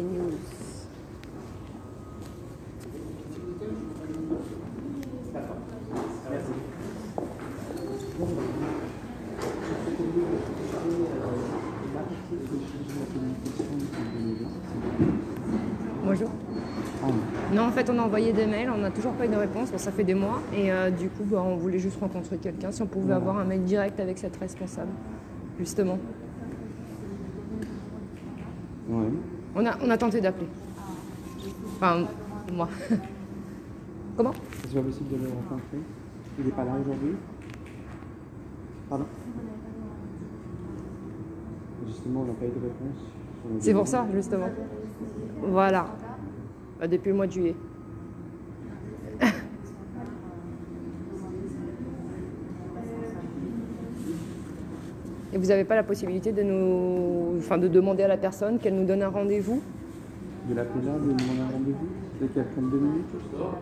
CNews. Bonjour. Non, en fait, on a envoyé des mails, on n'a toujours pas eu de réponse. Bon, ça fait des mois. Et du coup, on voulait juste rencontrer quelqu'un. Si on pouvait avoir un mail direct avec cette responsable, justement. Ouais. On a tenté d'appeler. Enfin, moi. Comment? C'est pas possible de le rencontrer? Il n'est pas là aujourd'hui? Pardon? Justement, on n'a pas eu de réponse. C'est pour ça, justement. Voilà. Depuis le mois de juillet. Et vous n'avez pas la possibilité de de demander à la personne qu'elle nous donne un rendez-vous? De l'appeler là, de nous demander un rendez-vous? Dès qu'elle prenne 2 minutes? D'accord.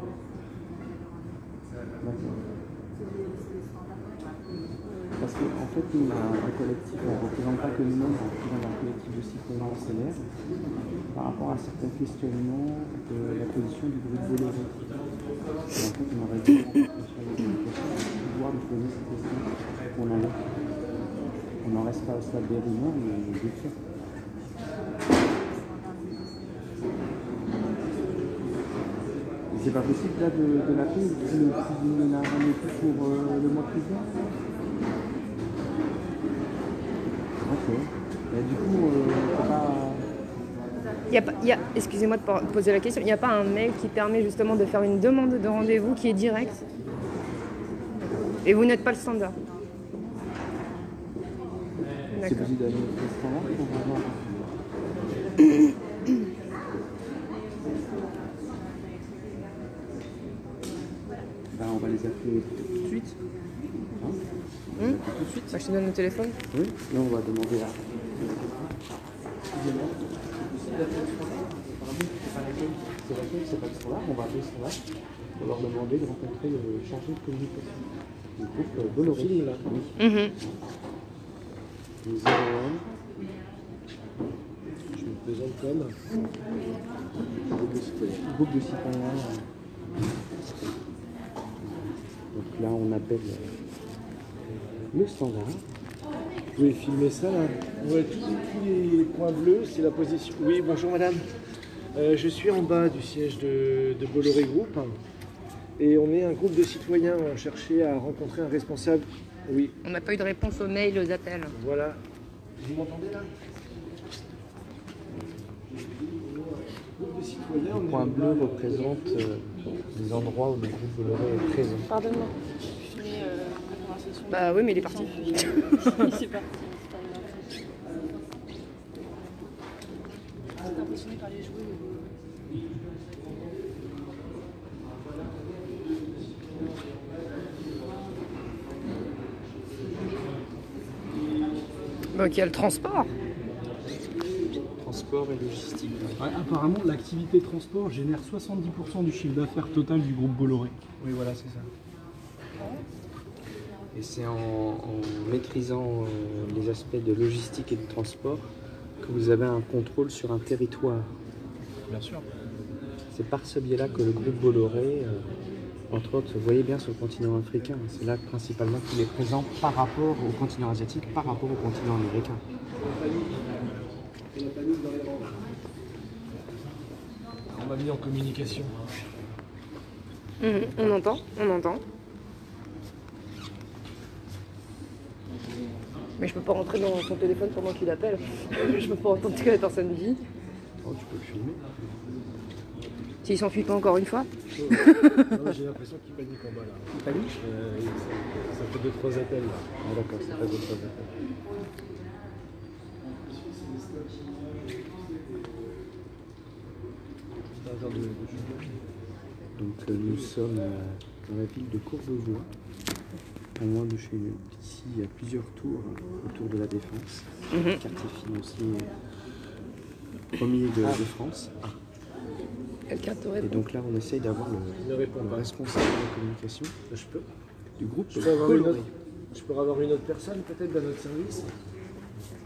Parce qu'en fait, nous, on a un collectif, on ne représente pas que nous-mêmes, on représente un collectif de citoyens en CNR par rapport à certains questionnements de la position du groupe Bolloré. En fait, on aurait dû rencontrer sur les communications pour pouvoir nous poser ces questions qu'on en a. On n'en reste pas au stade des rumeurs, mais des faits. C'est pas possible là de l'appeler si nous a un rendez-vous pour le mois qui vient. Ok. Et du coup, excusez-moi de poser la question, il n'y a pas un mail qui permet justement de faire une demande de rendez-vous qui est directe? Et vous n'êtes pas le standard? C'est possible d'aller au restaurant pour voir. On va les appeler tout de suite. Hein tout de suite. Je te donne le téléphone. Oui, là on va demander à... Excusez-moi. C'est pas le standard, on va appeler le standard. On va leur demander de rencontrer le chargé de communication du groupe Bolloré. Là. Oui. 01. Je me présente comme groupe de citoyens. Donc là, on appelle le standard. Vous pouvez filmer ça là? Ouais, tous les points bleus, c'est la position. Oui, bonjour madame. Je suis en bas du siège de Bolloré Group. Et on est un groupe de citoyens. On cherchait à rencontrer un responsable. Oui. On n'a pas eu de réponse aux mails, aux appels. Voilà. Vous m'entendez là? Le point bleu représente les endroits où le groupe Bolloré est présent. Pardonne-moi. Bah oui, mais il est parti. Il est parti. J'étais impressionné par les jouets. Donc il y a le transport. Transport et logistique. Ouais, apparemment, l'activité transport génère 70% du chiffre d'affaires total du groupe Bolloré. Oui, voilà, c'est ça. Et c'est en maîtrisant les aspects de logistique et de transport que vous avez un contrôle sur un territoire. Bien sûr. C'est par ce biais-là que le groupe Bolloré, entre autres, vous voyez bien sur le continent africain, c'est là principalement qu'il est présent par rapport au continent asiatique, par rapport au continent américain. On m'a mis en communication. On entend. Mais je peux pas rentrer dans son téléphone pendant qu'il appelle. Je peux pas entendre ce que la personne dit. Oh, tu peux le filmer. S'il s'enfuit pas encore une fois. J'ai l'impression qu'il panique en bas là. Il panique? Ça fait 2-3 appels là. Ah d'accord, c'est pas d'autres appels. Donc nous sommes dans la ville de Courbevoie, pas loin de chez nous. Ici, il y a plusieurs tours autour de la Défense, quartier financier premier de France. Quelqu'un te Et répond. donc là, on essaye d'avoir le responsable de la communication Je peux du groupe avoir une Bolloré. autre personne peut-être dans notre service?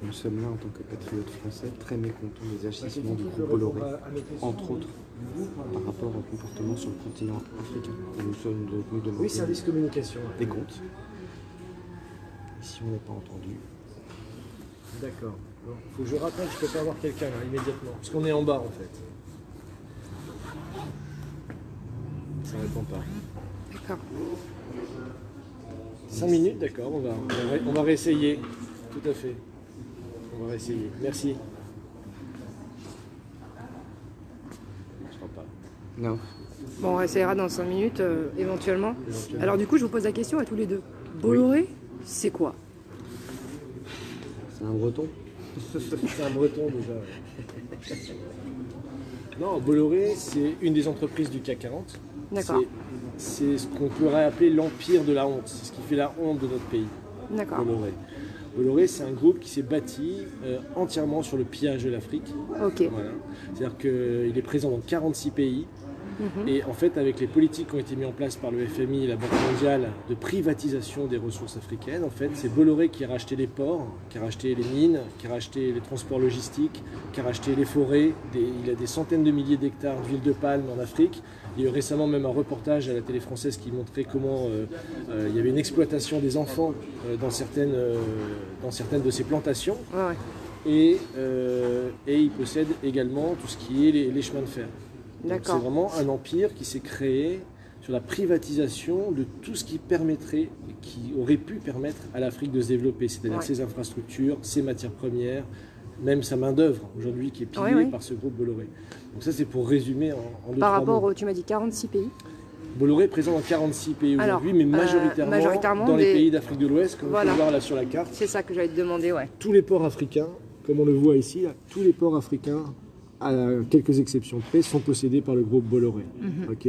Nous sommes là en tant que patriotes français très mécontents des agissements du groupe Bolloré, entre autres par rapport au comportement sur le continent africain. Et nous demandons Oui, service communication. des comptes. Et si on n'est pas entendu, D'accord. Bon, faut que je rappelle, je peux pas avoir quelqu'un là immédiatement. Parce qu'on est en bas en fait. Ça répond pas. D'accord. 5 minutes, d'accord, on va réessayer. Tout à fait. On va réessayer. Merci. Je crois pas. non. Bon, on essaiera dans 5 minutes, éventuellement. Alors du coup, je vous pose la question à tous les deux. Bolloré, c'est quoi? C'est un breton. C'est un breton déjà. Non, Bolloré, c'est une des entreprises du CAC 40. D'accord. C'est ce qu'on pourrait appeler l'empire de la honte. C'est ce qui fait la honte de notre pays. D'accord. Bolloré. Bolloré, c'est un groupe qui s'est bâti entièrement sur le pillage de l'Afrique. Ok. Voilà. C'est-à-dire qu'il est présent dans 46 pays. Et en fait, avec les politiques qui ont été mises en place par le FMI et la Banque mondiale de privatisation des ressources africaines, en fait, c'est Bolloré qui a racheté les ports, qui a racheté les mines, qui a racheté les transports logistiques, qui a racheté les forêts. Il a des centaines de milliers d'hectares d'huile de palme en Afrique. Il y a eu récemment même un reportage à la télé française qui montrait comment il y avait une exploitation des enfants dans certaines de ces plantations. Ouais, ouais. Et il possède également tout ce qui est les chemins de fer. Donc c'est D'accord. vraiment un empire qui s'est créé sur la privatisation de tout ce qui permettrait, qui aurait pu permettre à l'Afrique de se développer, c'est-à-dire Ouais. ses infrastructures, ses matières premières, même sa main-d'œuvre aujourd'hui qui est pillée Ouais, ouais. par ce groupe Bolloré. Donc ça c'est pour résumer en deux, Par trois rapport mots. au, tu m'as dit 46 pays. Bolloré est présent dans 46 pays Alors, aujourd'hui, mais majoritairement dans les des- pays d'Afrique de l'Ouest, comme Voilà. on peut voir là sur la carte. C'est ça que j'allais te demander, ouais. Tous les ports africains, comme on le voit ici, là, tous les ports africains, à quelques exceptions près, sont possédés par le groupe Bolloré. Ok.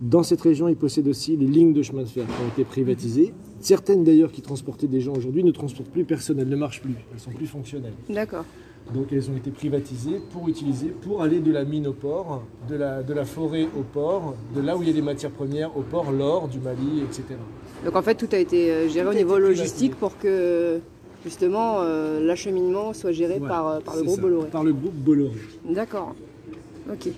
Dans cette région, ils possèdent aussi les lignes de chemin de fer qui ont été privatisées. Certaines d'ailleurs qui transportaient des gens aujourd'hui ne transportent plus personne, elles ne marchent plus, elles sont plus fonctionnelles. D'accord. Donc elles ont été privatisées pour aller de la mine au port, de la forêt au port, de là où il y a des matières premières au port, l'or, du Mali, etc. Donc en fait, tout a été géré au Tout a niveau été logistique privatisé. pour que justement l'acheminement soit géré Voilà, par le c'est groupe ça, Bolloré. Par le groupe Bolloré. D'accord. Ok.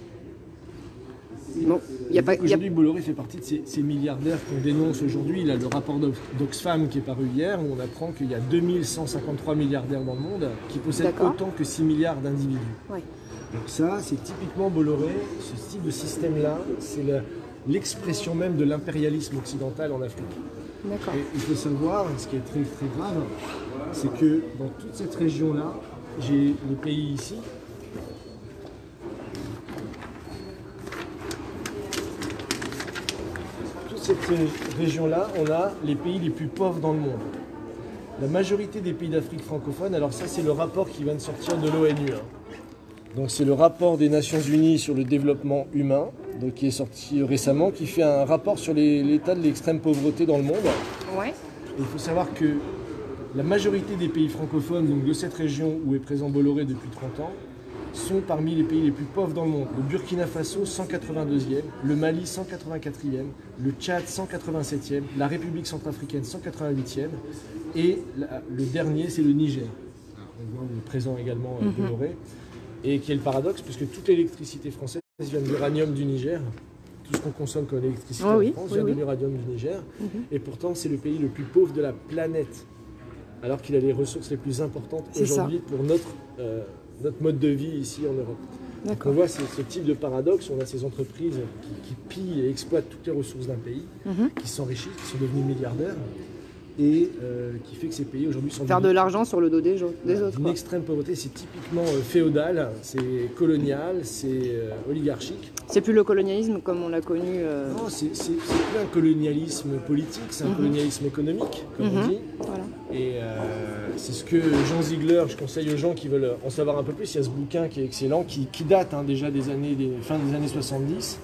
Bon, il y a pas. Aujourd'hui, Bolloré fait partie de ces milliardaires qu'on dénonce aujourd'hui. Il y a le rapport d'Oxfam qui est paru hier, où on apprend qu'il y a 2153 milliardaires dans le monde qui possèdent D'accord. autant que 6 milliards d'individus. Ouais. Donc ça, c'est typiquement Bolloré. Ce type de système-là, c'est l'expression même de l'impérialisme occidental en Afrique. D'accord. Et il faut savoir, ce qui est très très grave, c'est que dans toute cette région-là, j'ai les pays ici. Toute cette région-là, on a les pays les plus pauvres dans le monde. La majorité des pays d'Afrique francophone, alors ça c'est le rapport qui vient de sortir de l'ONU. Donc c'est le rapport des Nations Unies sur le développement humain, donc qui est sorti récemment, qui fait un rapport sur l'état de l'extrême pauvreté dans le monde. Ouais. Et il faut savoir que la majorité des pays francophones, donc de cette région où est présent Bolloré depuis 30 ans, sont parmi les pays les plus pauvres dans le monde. Le Burkina Faso, 182e, le Mali, 184e, le Tchad, 187e, la République centrafricaine, 188e, et le dernier, c'est le Niger. On voit où est présent également Bolloré, et qui est le paradoxe, puisque toute l'électricité française vient de l'uranium du Niger. Tout ce qu'on consomme comme électricité en France vient de l'uranium du Niger, et pourtant c'est le pays le plus pauvre de la planète, alors qu'il a les ressources les plus importantes aujourd'hui pour notre mode de vie ici en Europe. Donc on voit ce type de paradoxe, on a ces entreprises qui pillent et exploitent toutes les ressources d'un pays, qui s'enrichissent, qui sont devenus milliardaires, et qui fait que ces pays aujourd'hui sont Faire de l'argent sur le dos des autres. Une extrême pauvreté, c'est typiquement féodal, c'est colonial, c'est oligarchique. C'est plus le colonialisme comme on l'a connu. Non, c'est plus un colonialisme politique, c'est un colonialisme économique, comme on dit. Voilà. Et c'est ce que Jean Ziegler, je conseille aux gens qui veulent en savoir un peu plus. Il y a ce bouquin qui est excellent, qui date déjà fin des années 70.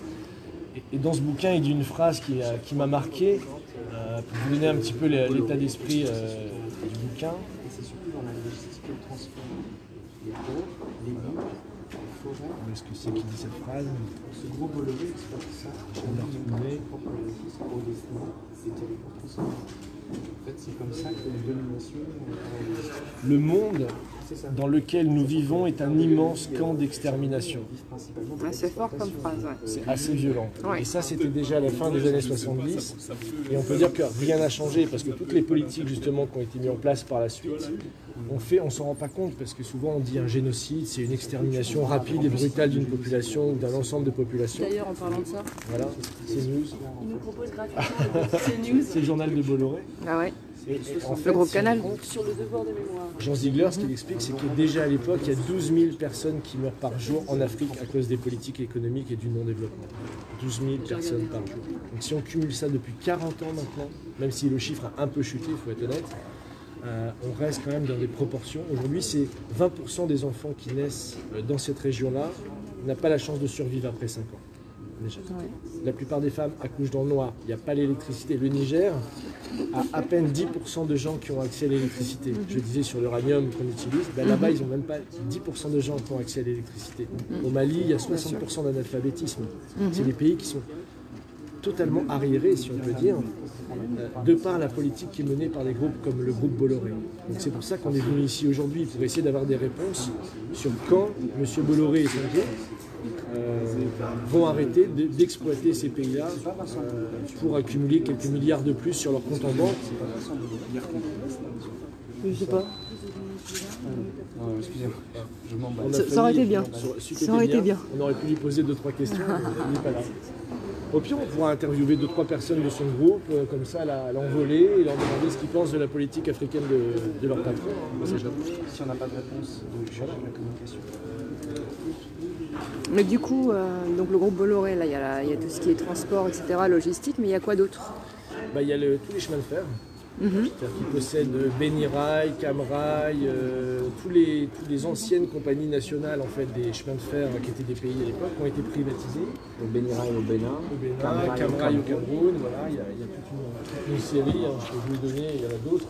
Et dans ce bouquin, il dit une phrase qui m'a marqué, pour vous donner un petit peu l'état d'esprit du bouquin. Et c'est surtout dans la logistique et le transport. Les ports, les lignes, les forêts. Où est-ce que c'est qui dit cette phrase? Ce gros Bolloré exploite ça. Je vais la retrouver. Propre logistique au destin des territoires transformés. En fait, c'est comme ça que les dominations... Le monde C'est ça. dans lequel nous vivons est un immense camp d'extermination. C'est fort comme phrase, ouais. C'est assez violent. Ouais. Et ça, c'était déjà à la fin des années 70. Et on peut dire que rien n'a changé parce que toutes les politiques justement qui ont été mises en place par la suite, on s'en rend pas compte parce que souvent on dit un génocide, c'est une extermination rapide et brutale d'une population ou d'un ensemble de populations. D'ailleurs, en parlant de ça. Voilà, c'est news. Il nous propose gratuitement le CNews C'est le journal de Bolloré. Ah ouais. Et en Le groupe si on Canal. compte, sur le devoir de mémoire. Jean Ziegler, ce qu'il explique, c'est que déjà à l'époque, il y a 12 000 personnes qui meurent par jour en Afrique à cause des politiques économiques et du non-développement. 12 000 personnes par jour. Donc si on cumule ça depuis 40 ans maintenant, même si le chiffre a un peu chuté, il faut être honnête, on reste quand même dans des proportions. Aujourd'hui, c'est 20% des enfants qui naissent dans cette région-là n'ont pas la chance de survivre après 5 ans. Déjà. La plupart des femmes accouchent dans le noir. Il n'y a pas l'électricité. Le Niger a à peine 10% de gens qui ont accès à l'électricité. Je disais sur l'uranium qu'on utilise, ben là-bas, ils n'ont même pas 10% de gens qui ont accès à l'électricité. Au Mali, il y a 60% d'analphabétisme. C'est des pays qui sont totalement arriérés, si on peut dire, de par la politique qui est menée par des groupes comme le groupe Bolloré. Donc c'est pour ça qu'on est venu ici aujourd'hui, pour essayer d'avoir des réponses sur quand M. Bolloré et son groupe vont arrêter d'exploiter ces pays-là pour accumuler quelques milliards de plus sur leur compte en banque. Je sais pas. Excusez-moi, je m'emballe. Ça aurait été bien. Ça aurait été bien. On aurait pu lui poser 2-3 questions, mais il n'est pas là. Au pire, on pourra interviewer 2-3 personnes de son groupe, comme ça, l'envoler et leur demander ce qu'ils pensent de la politique africaine de leur patron. Si on n'a pas de réponse, donc je cherche la communication. Mais du coup, donc le groupe Bolloré, là, il y a tout ce qui est transport, etc., logistique, mais il y a quoi d'autre? Bah, il y a tous les chemins de fer. C'est-à-dire qu'ils possèdent Benirail, Camrail, toutes les anciennes compagnies nationales en fait, des chemins de fer qui étaient des pays à l'époque ont été privatisés. Donc Benirail au Bénin, Camrail au Cameroun, voilà, il y a toute une série, hein, je peux vous le donner, il y en a d'autres.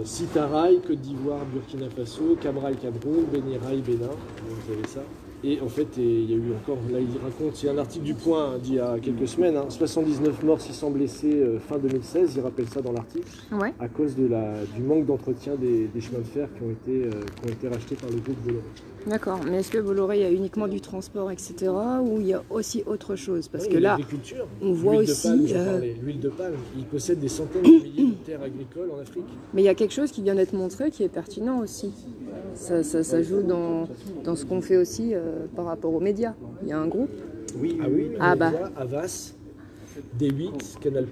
Sitarail, Côte d'Ivoire, Burkina Faso, Camrail, Cameroun, Benirail, Bénin, vous avez ça. Et en fait, il y a eu encore, là il raconte, il y a un article du Point d'il y a quelques semaines, 79 morts, 600 blessés fin 2016, il rappelle ça dans l'article, Ouais. à cause du manque d'entretien des chemins de fer qui ont été rachetés par le groupe Bolloré. D'accord, mais est-ce que Bolloré, il y a uniquement du transport, etc., ou il y a aussi autre chose? Parce Oui, que là, l'agriculture, on voit l'huile aussi... de palme, j'en parlais, l'huile de palme, il possède des centaines de milliers de terres agricoles en Afrique. Mais il y a quelque chose qui vient d'être montré qui est pertinent aussi. Ça joue dans ce qu'on fait aussi par rapport aux médias. Il y a un groupe. Oui, Ah bah. Avas, D8, Canal+,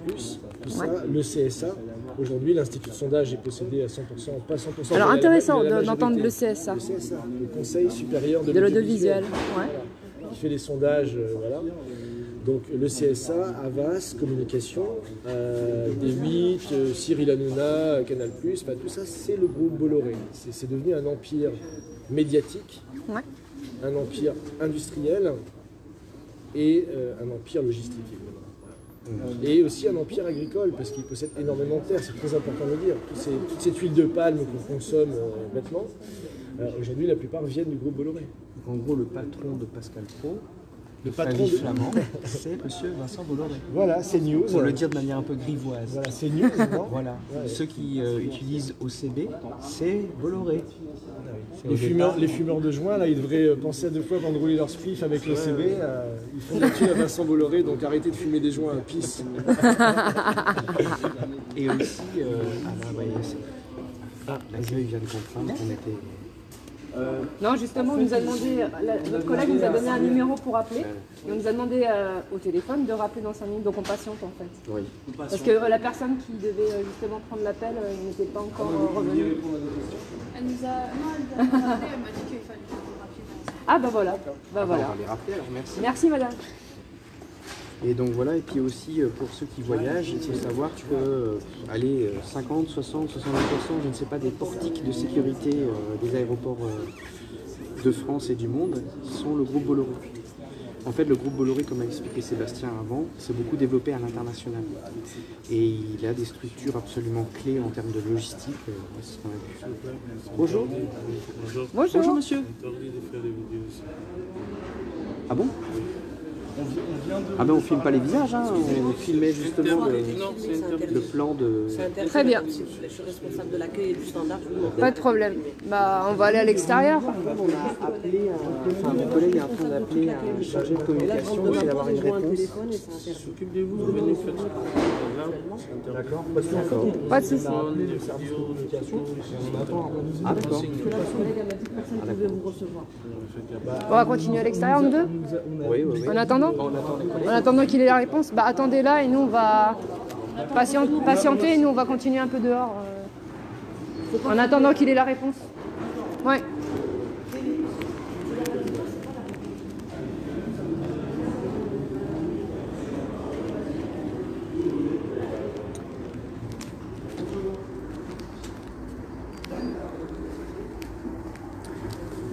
tout ça, Ouais. le CSA. Aujourd'hui, l'Institut de sondage est possédé à 100%, pas 100%. Alors mais intéressant la d'entendre majorité. le CSA. Le CSA, le Conseil supérieur de De l'audiovisuel. Ouais. Voilà. Qui fait les sondages, voilà. Donc le CSA, Avas, Communication, D8, Cyril Hanouna, Canal+, enfin, tout ça, c'est le groupe Bolloré. C'est devenu un empire médiatique, Ouais. un empire industriel et un empire logistique, évidemment. Et aussi un empire agricole, parce qu'il possède énormément de terres, c'est très important de le dire. Toute cette huile de palme qu'on consomme bêtement, aujourd'hui la plupart viennent du groupe Bolloré. Donc en gros, le patron de Pascal Pro, Le patron patron de... flamand, c'est monsieur Vincent Bolloré. Voilà, c'est news. Pour le dire de manière un peu grivoise. Voilà, c'est news, non? Voilà. Ouais. Ceux qui utilisent OCB, c'est Bolloré. C'est au Les fumeurs de joint, là, ils devraient penser à 2 fois avant de rouler leur spliff avec l'OCB. Ils font la thune à Vincent Bolloré, donc arrêtez de fumer des joints, pisse. Et aussi, l'accueil vient de comprendre qu'on était... Non, justement, on nous a demandé, notre collègue nous a donné un numéro pour appeler, et on nous a demandé au téléphone de rappeler dans 5 minutes, donc on patiente en fait. Oui. Parce que la personne qui devait justement prendre l'appel n'était pas encore revenue. Elle nous a... Non, elle nous a rappelé, elle m'a dit qu'il fallait qu'on rapide. Ah bah voilà, On va les rappeler alors, merci. Merci madame. Et donc voilà, et puis aussi pour ceux qui voyagent, il faut savoir que 50, 60, 70%, je ne sais pas, des portiques de sécurité des aéroports de France et du monde sont le groupe Bolloré. En fait, le groupe Bolloré, comme a expliqué Sébastien avant, s'est beaucoup développé à l'international. Et il a des structures absolument clés en termes de logistique. C'est ce qu'on a vu. Bonjour. Bonjour. Bonjour monsieur. Ah bon? Ah ben on filme pas les visages, hein. On filmait justement le plan de... Très bien. Je suis responsable de l'accueil et du standard. Pas de problème. Bah, on va aller à l'extérieur. On a appelé, enfin mon collègue est en train d'appeler un chargé de communication, d'essayer d'avoir une réponse. Occupez-vous, vous venez faire ça. D'accord, d'accord. Pas de soucis. Ah d'accord. On va continuer à l'extérieur, nous deux. Oui, oui, oui. En attendant qu'il ait la réponse, bah attendez là et nous on va patienter et nous on va continuer un peu dehors. En attendant qu'il ait la réponse. Ouais.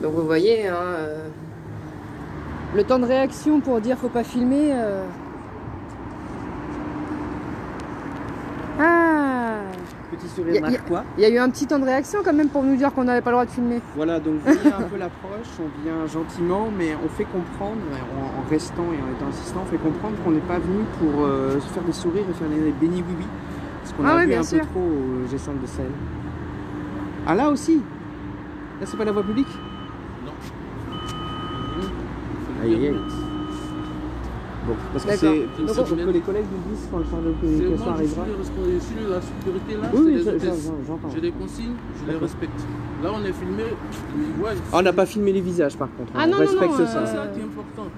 Donc vous voyez, hein, le temps de réaction pour dire faut pas filmer. Ah, Petit sourire marque quoi? il y a eu un petit temps de réaction quand même pour nous dire qu'on n'avait pas le droit de filmer. Voilà, donc vous voyez un peu l'approche, on vient gentiment, mais on fait comprendre, en restant et en étant insistant, on fait comprendre qu'on n'est pas venu pour se faire des sourires et faire des bénis oui-oui. Parce qu'on a vu bien un sûr. peu trop au G5 de Sahel. Ah là aussi? Là c'est pas la voie publique? Non. Aïe aïe aïe. Bon, parce que D'accord. c'est pour que les collègues nous disent quand le chargé de communication arrivera. Je suis la sécurité là, Oui, c'est les hôtesses. j'entends. J'ai des consignes, je les respecte. Là on est filmé, ils voient. Ah, on n'a pas filmé les visages par contre, Ah on non, respecte non, ça. C'est ça qui est important.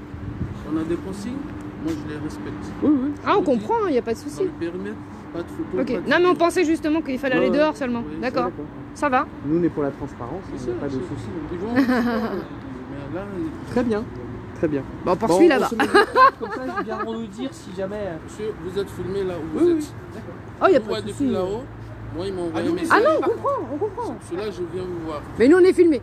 On a des consignes, moi je les respecte. Oui, oui. Ah, on comprend, il n'y a pas de Dans souci. le périmètre, pas de photo. Ok. pas de Non, mais on vidéo. pensait justement qu'il fallait aller Ouais, dehors seulement. oui, D'accord. Ça va. Nous on est pour la transparence, il n'y a pas de C'est- souci. Ils vont. Mais là, Très bien, très bien. Bon, on poursuit là-bas. se met comme ça, ils viendront nous dire si jamais... monsieur, vous êtes filmé là où Oui, vous oui. êtes. Oh, il n'y a Vous pas voyez de depuis souci. là-haut, moi ils m'ont envoyé un message. Ah non, on comprend, on comprend. Celui-là, je viens vous voir. Mais nous, on est filmés.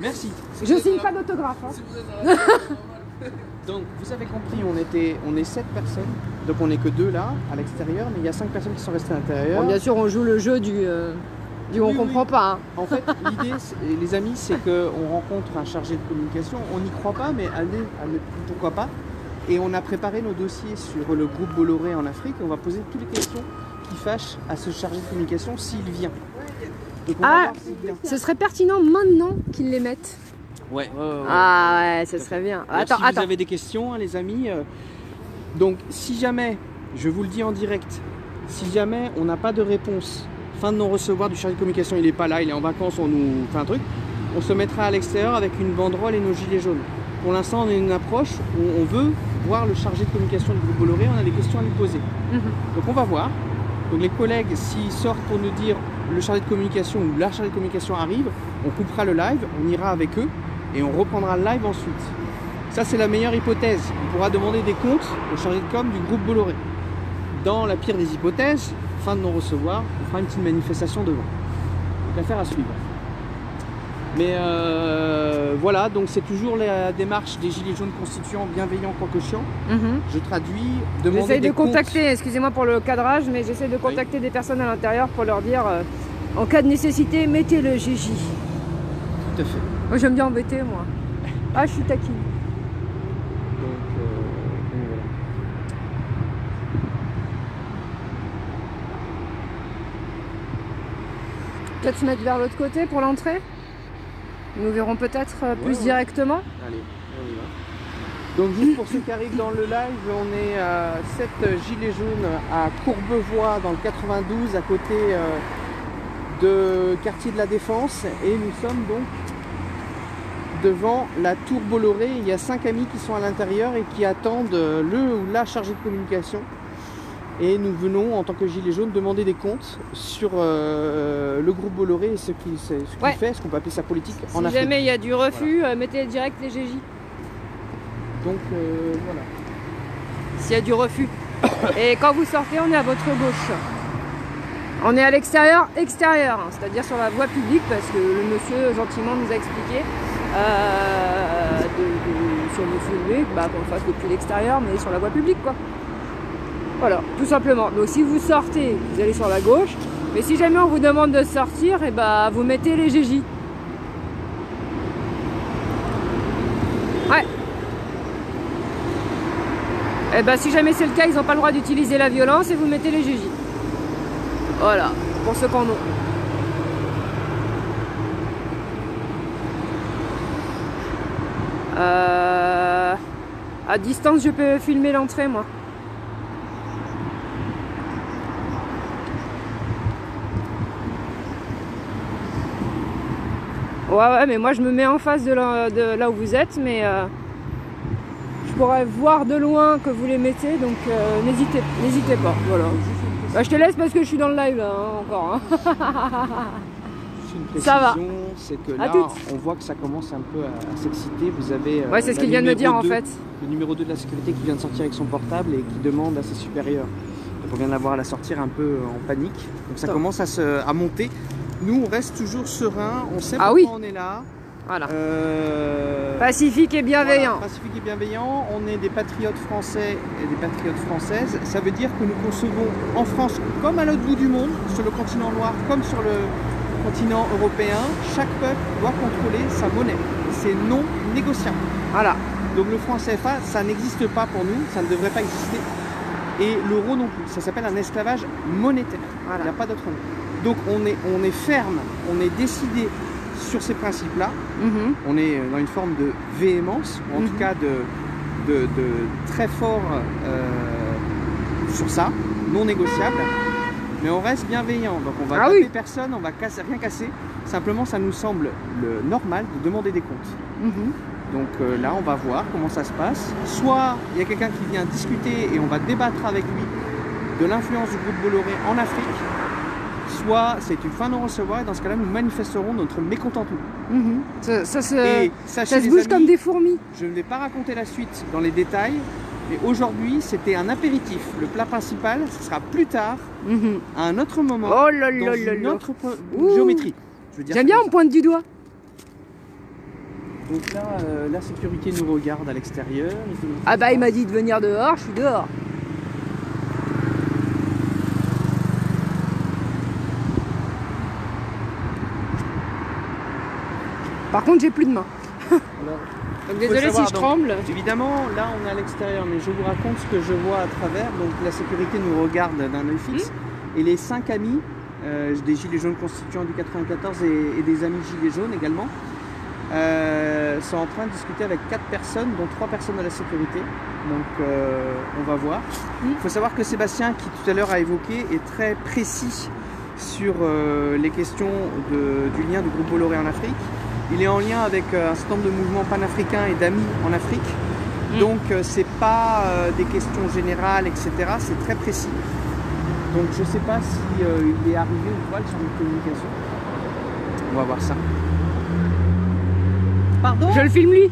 Merci. Je signe pas d'autographe. Hein. Si vous êtes dans la Donc vous avez compris, on est 7 personnes, donc on n'est que 2 là, à l'extérieur, mais il y a 5 personnes qui sont restées à l'intérieur. Bon, bien sûr, on joue le jeu du on Oui, comprend oui. pas. Hein. En fait, l'idée, les amis, c'est qu'on rencontre un chargé de communication, on n'y croit pas, mais allez, pourquoi pas. Et on a préparé nos dossiers sur le groupe Bolloré en Afrique, et on va poser toutes les questions qui fâchent à ce chargé de communication s'il vient. Donc on va Ah, voir s'il vient. ce serait pertinent maintenant qu'ils les mettent. Ouais. Ah ouais, ce serait bien. Alors, Attends, si vous avez des questions, hein, les amis. Donc, si jamais, je vous le dis en direct, si jamais on n'a pas de réponse, fin de non-recevoir du chargé de communication, il n'est pas là, il est en vacances, on nous fait un truc, on se mettra à l'extérieur avec une banderole et nos gilets jaunes. Pour l'instant, on a une approche où on veut voir le chargé de communication du groupe Bolloré, on a des questions à lui poser. Donc, on va voir. Donc, les collègues, s'ils sortent pour nous dire le chargé de communication ou la chargée de communication arrive, on coupera le live, on ira avec eux et on reprendra le live ensuite. Ça, c'est la meilleure hypothèse. On pourra demander des comptes au chargé de com du groupe Bolloré. Dans la pire des hypothèses, fin de non-recevoir, on fera une petite manifestation devant. Donc, affaire à suivre. Mais voilà, donc c'est toujours la démarche des gilets jaunes constituants bienveillants quoique chiants. Je traduis, demander J'essaie des de comptes. contacter, excusez-moi pour le cadrage, mais j'essaie de contacter des personnes à l'intérieur pour leur dire en cas de nécessité, mettez le GJ. Tout à fait. Moi j'aime bien embêter moi. Ah, je suis taquine. Donc voilà. Peut-être se mettre vers l'autre côté pour l'entrée. Nous verrons peut-être plus ouais. directement. Allez, on y va. Donc juste pour ceux qui arrivent dans le live, on est à 7 gilets jaunes à Courbevoie dans le 92 à côté de quartier de la Défense et nous sommes donc devant la tour Bolloré. Il y a 5 amis qui sont à l'intérieur et qui attendent le ou la chargée de communication. Et nous venons en tant que gilets jaunes demander des comptes sur le groupe Bolloré et ce qu'il Ouais. fait, ce qu'on peut appeler sa politique en Si Afrique. jamais il y a du refus, mettez direct les GJ. Donc voilà. S'il y a du refus. Et quand vous sortez, on est à votre gauche. On est à l'extérieur, extérieur, hein, c'est-à-dire sur la voie publique, parce que le monsieur gentiment nous a expliqué si on nous filmait, bah, qu'on le fasse depuis l'extérieur, mais sur la voie publique, quoi. Voilà, tout simplement. Donc si vous sortez, vous allez sur la gauche, mais si jamais on vous demande de sortir, et bah, vous mettez les GJ. Ouais. Et ben si jamais c'est le cas, ils n'ont pas le droit d'utiliser la violence et vous mettez les GJ. Voilà, pour ceux qui en ont. À distance, je peux filmer l'entrée, moi. Ouais, mais moi je me mets en face de là où vous êtes, mais je pourrais voir de loin que vous les mettez, donc n'hésitez pas. Voilà. Bah, je te laisse parce que je suis dans le live là, hein, encore. Hein. Une précision, Ça va. c'est que là, on voit que ça commence un peu à s'exciter. Vous avez ouais, c'est ce qu'il vient de me dire en fait. Le numéro 2 de la sécurité qui vient de sortir avec son portable et qui demande à ses supérieurs. Donc on vient de la voir la sortir un peu en panique. Donc ça commence à monter. Nous, on reste toujours serein. On sait pourquoi on est là. Voilà. Pacifique et bienveillant. Voilà, pacifique et bienveillant. On est des patriotes français et des patriotes françaises. Ça veut dire que nous concevons en France, comme à l'autre bout du monde, sur le continent noir, comme sur le continent européen, chaque peuple doit contrôler sa monnaie. C'est non négociable. Voilà. Donc le franc CFA, ça n'existe pas pour nous, ça ne devrait pas exister. Et l'euro non plus. Ça s'appelle un esclavage monétaire. Voilà. Il n'y a pas d'autre nom. Donc on est ferme, on est décidé sur ces principes-là. On est dans une forme de véhémence, ou en tout cas de très fort sur ça, non négociable. Mais on reste bienveillant, donc on va taper personne, on va rien casser. Simplement, ça nous semble normal de demander des comptes. Donc là, on va voir comment ça se passe. Soit il y a quelqu'un qui vient discuter et on va débattre avec lui de l'influence du groupe Bolloré en Afrique. Soit c'est une fin de recevoir et dans ce cas-là, nous manifesterons notre mécontentement. Ça se bouge comme des fourmis. Je ne vais pas raconter la suite dans les détails. Mais aujourd'hui, c'était un apéritif. Le plat principal, ce sera plus tard, à un autre moment, dans une autre géométrie. J'aime bien, on pointe du doigt. Donc là, la sécurité nous regarde à l'extérieur. Ah bah il m'a dit de venir dehors, je suis dehors. Par contre, j'ai plus de main. Donc désolé si je tremble. Évidemment, là on est à l'extérieur, mais je vous raconte ce que je vois à travers. Donc la sécurité nous regarde d'un œil fixe. Et les 5 amis, des Gilets jaunes constituants du 94 et des amis Gilets jaunes également, sont en train de discuter avec 4 personnes, dont 3 personnes de la sécurité. Donc on va voir. Il faut savoir que Sébastien, qui tout à l'heure a évoqué, est très précis sur les questions du lien du groupe Bolloré en Afrique. Il est en lien avec un certain nombre de mouvements panafricains et d'amis en Afrique. Donc c'est pas des questions générales, etc. C'est très précis. Donc je sais pas si il est arrivé ou pas le champ de communication. On va voir ça. Pardon ? Je le filme lui.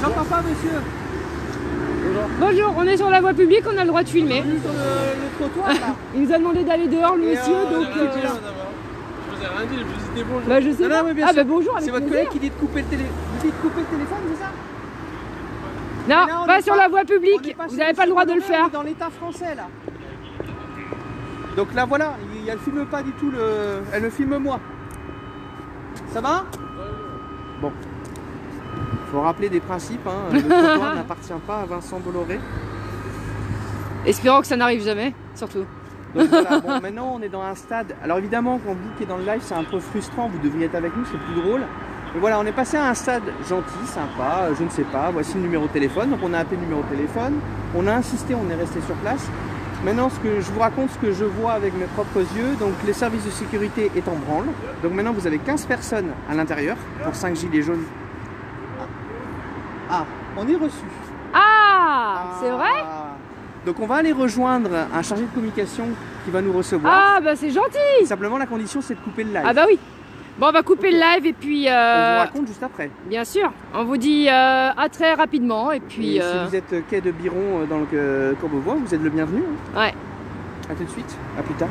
J'entends pas, monsieur. Bonjour, on est sur la voie publique, on a le droit de filmer. On est sur le trottoir là. Il nous a demandé d'aller dehors, le monsieur, donc... Je vous ai rien dit, je vous ai dit bonjour. Bah je sais pas. Mais bien Ah sûr. bah bonjour, avec c'est votre plaisir. collègue qui dit de couper le téléphone, c'est ça? Non, là, on pas est sur pas- la voie on est publique. pas Vous sur n'avez pas le droit de le Bolloré, faire. on est dans l'état français là. Donc là voilà, elle filme pas du tout elle me filme moi. Ça va? Bon. Faut rappeler des principes, hein. Le trottoir n'appartient pas à Vincent Bolloré. Espérons que ça n'arrive jamais, surtout. Donc voilà, bon, maintenant on est dans un stade. Alors évidemment, quand on dit qu'il est dans le live, c'est un peu frustrant, vous devriez être avec nous, c'est plus drôle. Mais voilà, on est passé à un stade gentil, sympa, je ne sais pas, voici le numéro de téléphone. Donc on a appelé le numéro de téléphone, on a insisté, on est resté sur place. Maintenant, je vous raconte ce que je vois avec mes propres yeux. Donc les services de sécurité est en branle. Donc maintenant, vous avez 15 personnes à l'intérieur pour 5 gilets jaunes. Ah, on est reçu. Ah, c'est vrai? Donc on va aller rejoindre un chargé de communication qui va nous recevoir. Ah bah c'est gentil. Simplement la condition c'est de couper le live. Ah bah oui. Bon, on va couper le live et puis... On vous raconte juste après. Bien sûr, on vous dit à très rapidement et puis... Et si vous êtes quai de Biron dans le Courbevoie, vous êtes le bienvenu. Ouais. A tout de suite, à plus tard.